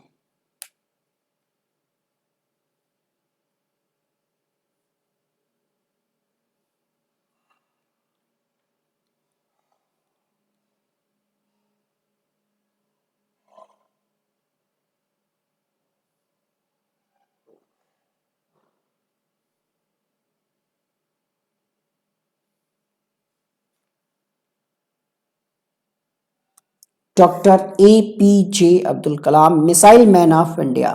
Doctor APJ Abdul Kalam, missile man of India.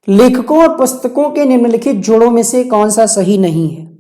लेखकों और पुस्तकों के निम्नलिखित जोड़ों में से कौन सा सही नहीं है?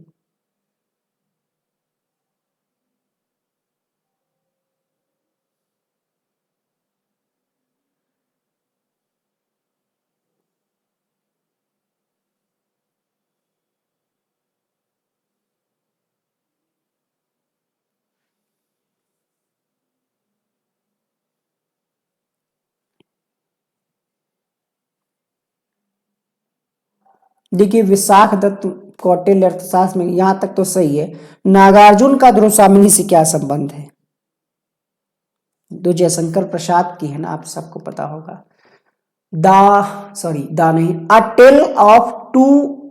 देखिए, विशाख दत्त कौटिल्य अर्थशास्त्र में, यहां तक तो सही है। नागार्जुन का ध्रुवसामिनी से क्या संबंध है? तो जयशंकर प्रसाद की है ना, आप सबको पता होगा। दा नहीं, अ टेल ऑफ टू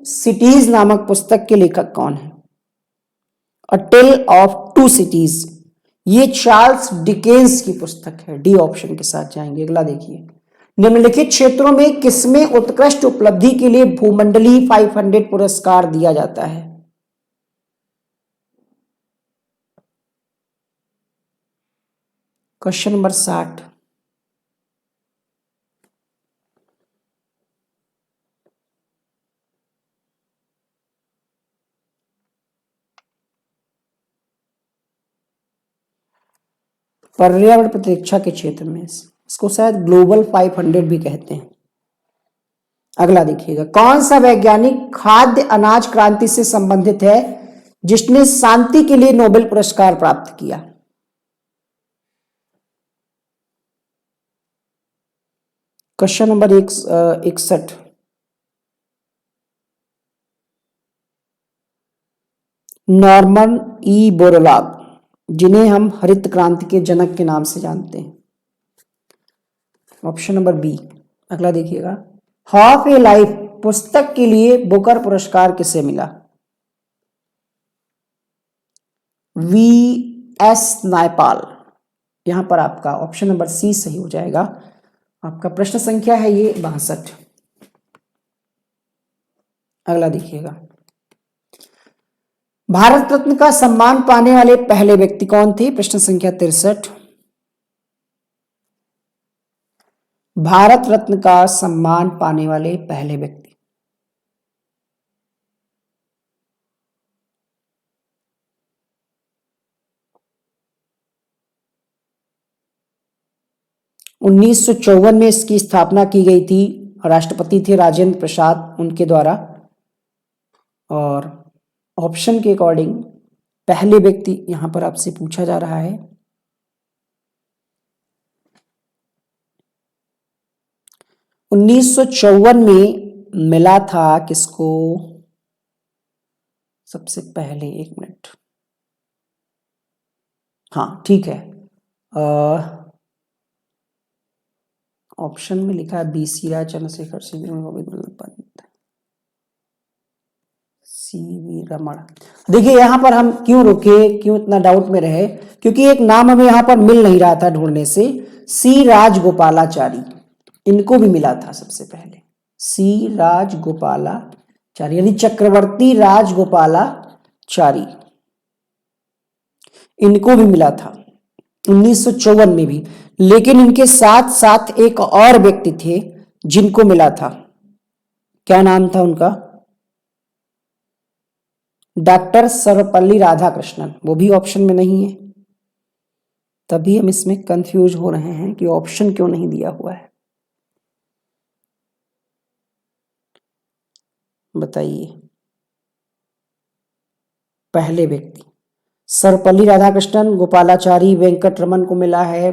सिटीज नामक पुस्तक के लेखक कौन है? अ टेल ऑफ टू सिटीज, ये चार्ल्स डिकेंस की पुस्तक है। डी ऑप्शन के साथ जाएंगे। अगला देखिए, निम्नलिखित क्षेत्रों में किसमें उत्कृष्ट उपलब्धि के लिए भूमंडलीय 500 पुरस्कार दिया जाता है? Question number 60। पर्यावरण प्रतिरक्षा के क्षेत्र में, इसको शायद ग्लोबल 500 भी कहते हैं। अगला देखिएगा, कौन सा वैज्ञानिक खाद्य अनाज क्रांति से संबंधित है जिसने शांति के लिए नोबेल पुरस्कार प्राप्त किया? Question number 61। Norman E Borlaug, जिन्हें हम हरित क्रांति के जनक के नाम से जानते हैं। Option number B. अगला देखिएगा, हाफ ए लाइफ पुस्तक के लिए बुकर पुरस्कार किसे मिला? VS नायपाल। यहां पर आपका ऑप्शन नंबर सी सही हो जाएगा। आपका प्रश्न संख्या है ये 62। अगला देखिएगा, भारत रत्न का सम्मान पाने वाले पहले व्यक्ति कौन थे? प्रश्न संख्या 63। भारत रत्न का सम्मान पाने वाले पहले व्यक्ति। उन्नीस में इसकी स्थापना की गई थी। राष्ट्रपति थे राजेंद्र प्रसाद, उनके द्वारा। और ऑप्शन के अकॉर्डिंग पहले व्यक्ति यहां पर आपसे पूछा जा रहा है। उन्नीस में मिला था किसको सबसे पहले? एक मिनट, हाँ ठीक है। ऑप्शन में लिखा है BC राय, चंद्रशेखर सिंह, गोविंद बल्लभ पंत, CV रमन। देखिए यहां पर हम क्यों रुके, क्यों इतना डाउट में रहे? क्योंकि एक नाम हमें यहां पर मिल नहीं रहा था ढूंढने से, C राजगोपालाचारी। इनको भी मिला था सबसे पहले, सी राजगोपालाचारी यानी चक्रवर्ती राजगोपालाचारी, इनको भी मिला था 1954 में भी। लेकिन इनके साथ साथ एक और व्यक्ति थे जिनको मिला था, क्या नाम था उनका? डॉक्टर सर्वपल्ली राधाकृष्णन, वो भी ऑप्शन में नहीं है। तभी हम इसमें कंफ्यूज हो रहे हैं कि ऑप्शन क्यों नहीं दिया हुआ है, बताइए। पहले व्यक्ति सर्वपल्ली राधाकृष्णन, गोपालाचारी, वेंकट रमन को मिला है।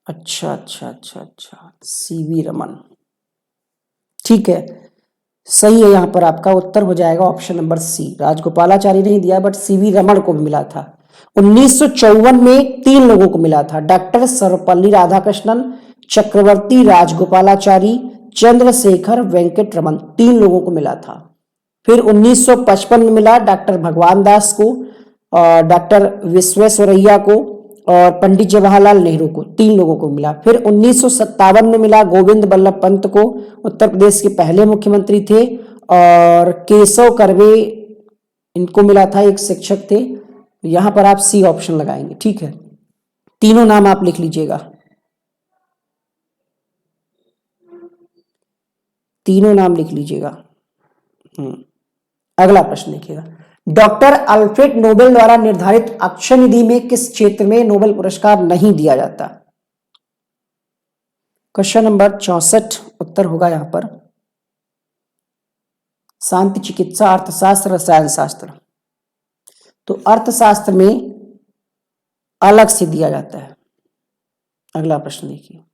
अच्छा अच्छा अच्छा अच्छा, सीवी रमन, ठीक है, सही है। यहां पर आपका उत्तर हो जाएगा ऑप्शन नंबर सी, राजगोपालाचारी नहीं दिया बट सीवी रमन को भी मिला था। 1954 में 3 लोगों को मिला था, डॉक्टर सर्वपल्ली राधाकृष्णन, चक्रवर्ती राजगोपालाचारी, चंद्रशेखर वेंकट रमन, 3 लोगों को मिला था। फिर 1955 में मिला डॉक्टर भगवान दास को, और डॉक्टर विश्वेश्वरैया को, और पंडित जवाहरलाल नेहरू को, 3 लोगों को मिला। फिर 1957 में मिला गोविंद बल्लभ पंत को, उत्तर प्रदेश के पहले मुख्यमंत्री थे, और केशव कर्वे इनको मिला था, एक शिक्षक थे। यहां पर आप सी ऑप्शन लगाएंगे, ठीक है। तीनों नाम आप लिख लीजिएगा, तीनों नाम लिख लीजिएगा। अगला प्रश्न देखिएगा, डॉक्टर अल्फ्रेड नोबेल द्वारा निर्धारित अक्षय निधि में किस क्षेत्र में नोबेल पुरस्कार नहीं दिया जाता? क्वेश्चन नंबर 64 उत्तर होगा यहां पर शांति चिकित्सा, अर्थशास्त्र, रसायन शास्त्र। तो अर्थशास्त्र में अलग से दिया जाता है। अगला प्रश्न देखिए,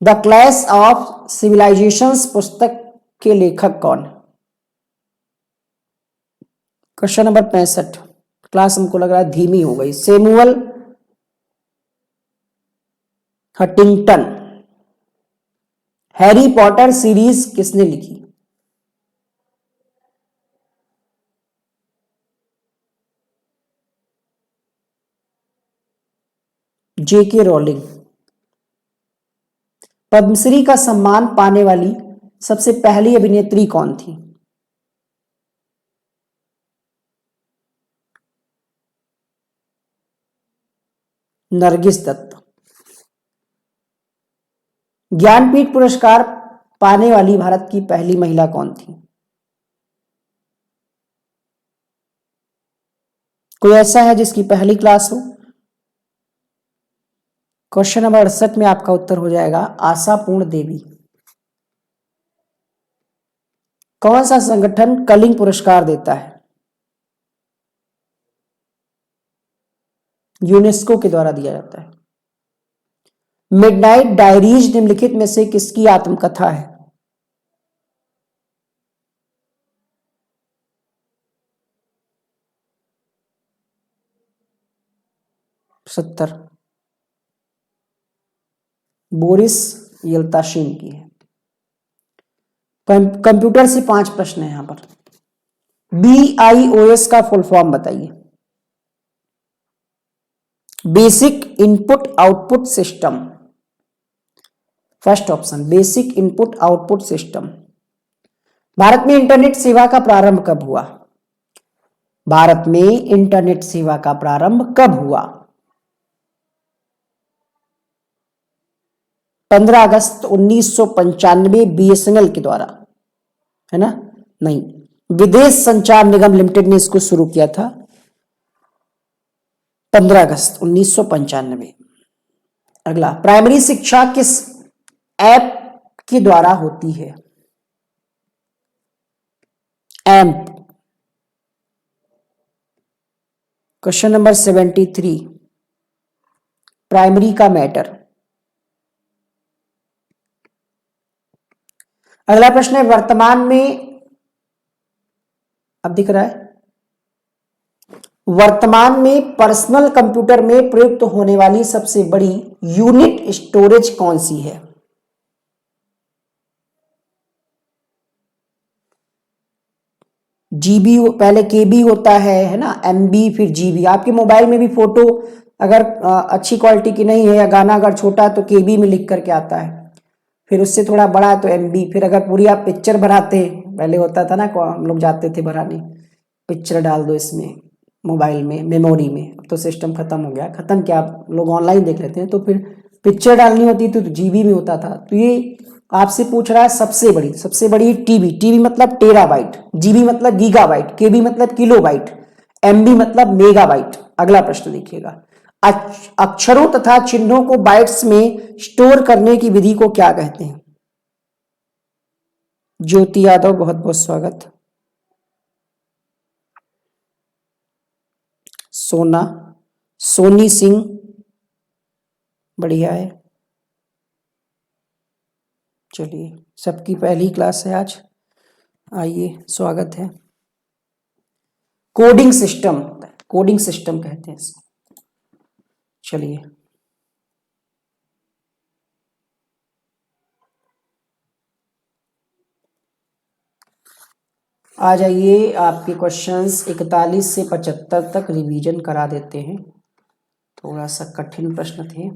द क्लैश ऑफ सिविलाइजेशंस पुस्तक के लेखक कौन? क्वेश्चन नंबर 65, क्लास हमको लग रहा है धीमी हो गई। Samuel Huntington. Harry Potter series किसने लिखी? जेके रॉलिंग। पद्मश्री का सम्मान पाने वाली सबसे पहली अभिनेत्री कौन थी? नरगिस दत्त। ज्ञानपीठ पुरस्कार पाने वाली भारत की पहली महिला कौन थी? कोई ऐसा है जिसकी पहली क्लास हो? क्वेश्चन नंबर 68 में आपका उत्तर हो जाएगा आशापूर्ण देवी। कौन सा संगठन कलिंग पुरस्कार देता है? यूनेस्को के द्वारा दिया जाता है। मिडनाइट डायरीज निम्नलिखित में से किसकी आत्मकथा है? सत्तर, बोरिस यल्ताशिन की है। कंप्यूटर से 5 प्रश्न है यहां पर। BIOS का फुल फॉर्म बताइए। Basic input output system. First option basic input output system. Bharat में इंटरनेट सेवा का प्रारंभ कब हुआ? भारत में इंटरनेट सेवा का प्रारंभ कब हुआ? 15 अगस्त 1995 BSNL के द्वारा, है ना? नहीं, विदेश संचार निगम लिमिटेड ने इसको शुरू किया था 15 अगस्त 1995। अगला, प्राइमरी शिक्षा किस ऐप के द्वारा होती है? एम्प। क्वेश्चन नंबर 73, प्राइमरी का मैटर। अगला प्रश्न है, वर्तमान में, अब दिख रहा है, वर्तमान में पर्सनल कंप्यूटर में प्रयुक्त होने वाली सबसे बड़ी यूनिट स्टोरेज कौन सी है? जीबी, पहले केबी होता है ना, एमबी, फिर जीबी। आपके मोबाइल में भी फोटो अगर अच्छी क्वालिटी की नहीं है या गाना अगर छोटा है तो केबी में लिख करके आता है, फिर उससे थोड़ा बड़ा है तो एमबी, फिर अगर पूरी आप पिक्चर भराते, पहले होता था ना हम लोग जाते थे भराने, पिक्चर डाल दो इसमें मोबाइल में मेमोरी में, अब तो सिस्टम खत्म हो गया, खत्म क्या आप लोग ऑनलाइन देख लेते हैं, तो फिर पिक्चर डालनी होती थी तो जीबी में होता था। तो ये आपसे पूछ रहा है सबसे बड़ी टीबी, टीबी मतलब टेराबाइट, जीबी मतलब गीगाबाइट, केबी मतलब किलोबाइट, एमबी मतलब मेगाबाइट। अगला प्रश्न देखिएगा, अक्षरों तथा चिन्हों को बाइट्स में स्टोर करने की विधि को क्या कहते हैं? ज्योति यादव बहुत बहुत स्वागत। सोना, सोनी सिंह बढ़िया है। चलिए, सबकी पहली क्लास है आज, आइए स्वागत है। कोडिंग सिस्टम कहते हैं इसको। चलिए, आ जाइए, आपके क्वेश्चंस 41 से 75 तक रिवीजन करा देते हैं। थोड़ा सा कठिन प्रश्न थे,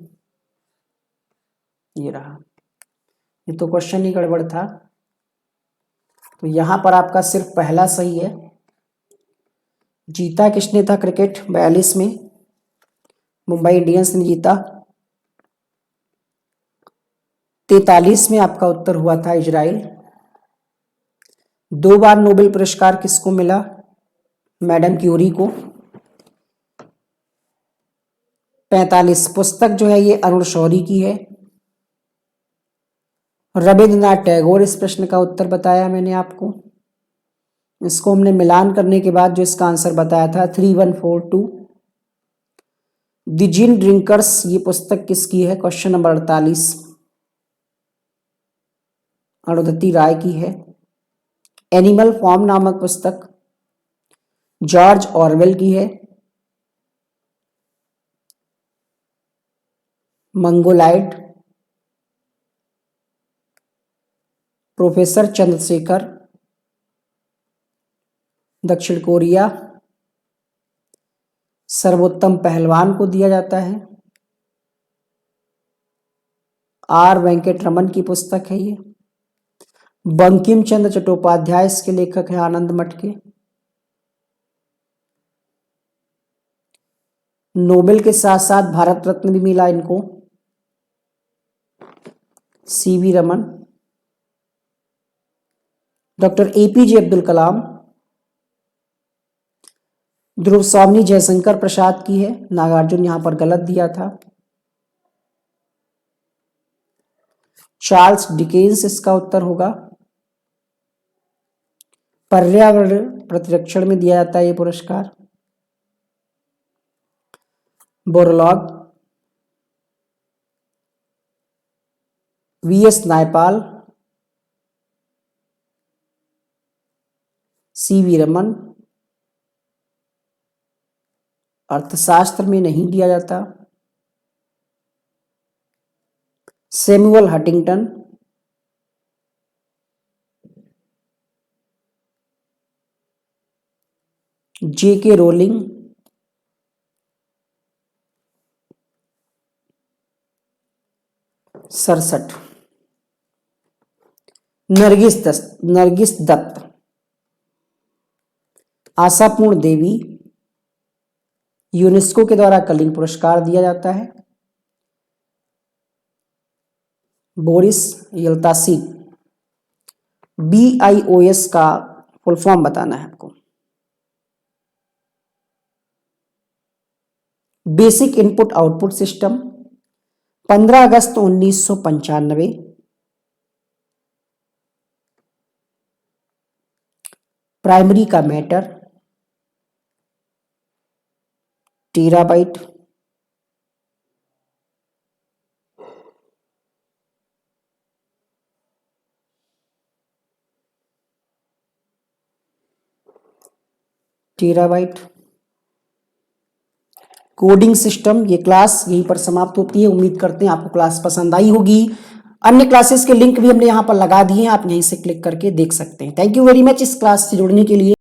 ये रहा, ये तो क्वेश्चन ही गड़बड़ था। तो यहां पर आपका सिर्फ पहला सही है। जीता किसने था क्रिकेट? 42 में मुंबई इंडियंस ने जीता। 43 में आपका उत्तर हुआ था इजराइल। 2 बार नोबेल पुरस्कार किसको मिला? मैडम क्यूरी को। 45 पुस्तक जो है ये अरुण शौरी की है। रविंद्रनाथ टैगोर, इस प्रश्न का उत्तर बताया मैंने आपको। इसको हमने मिलान करने के बाद जो इसका आंसर बताया था 3142। द जिन ड्रिंकर्स, ये पुस्तक किसकी है? क्वेश्चन नंबर 48, अरुंधति राय की है। एनिमल फॉर्म नामक पुस्तक जॉर्ज ऑरवेल की है। मंगोलाइड प्रोफेसर चंद्रशेखर, दक्षिण कोरिया। सर्वोत्तम पहलवान को दिया जाता है। आर वेंकटरमन की पुस्तक है ये। बंकिम चंद्र चट्टोपाध्याय इसके लेखक है, आनंद मठ के। नोबेल के साथ साथ भारत रत्न भी मिला इनको, C V Raman. Doctor A P J Abdul Kalam. Dhruv Swami Jaishankar Prasad की है, नागार्जुन यहां पर गलत दिया था। चार्ल्स डिकेंस इसका उत्तर होगा। पर्यावरण प्रतिरक्षण में दिया जाता है ये पुरस्कार। Borlaug. V S Naipaul. C V Raman. अर्थशास्त्र में नहीं दिया जाता। Samuel Huntington. J K Rowling. सरसठ। नरगिस दत्त। आशापूर्ण देवी। यूनेस्को के द्वारा कलिंग पुरस्कार दिया जाता है। Boris Yeltsin. BIOS का फुल फॉर्म बताना है आपको। बेसिक इनपुट आउटपुट सिस्टम, 15 अगस्त 1995। प्राइमरी का matter, terabyte. Terabyte. Coding system, ये क्लास यहीं पर समाप्त होती है। उम्मीद करते हैं आपको क्लास पसंद आई होगी। अन्य क्लासेस के लिंक भी हमने यहाँ पर लगा दिए हैं, आप यहीं से क्लिक करके देख सकते हैं। थैंक यू वेरी मच इस क्लास से जुड़ने के लिए।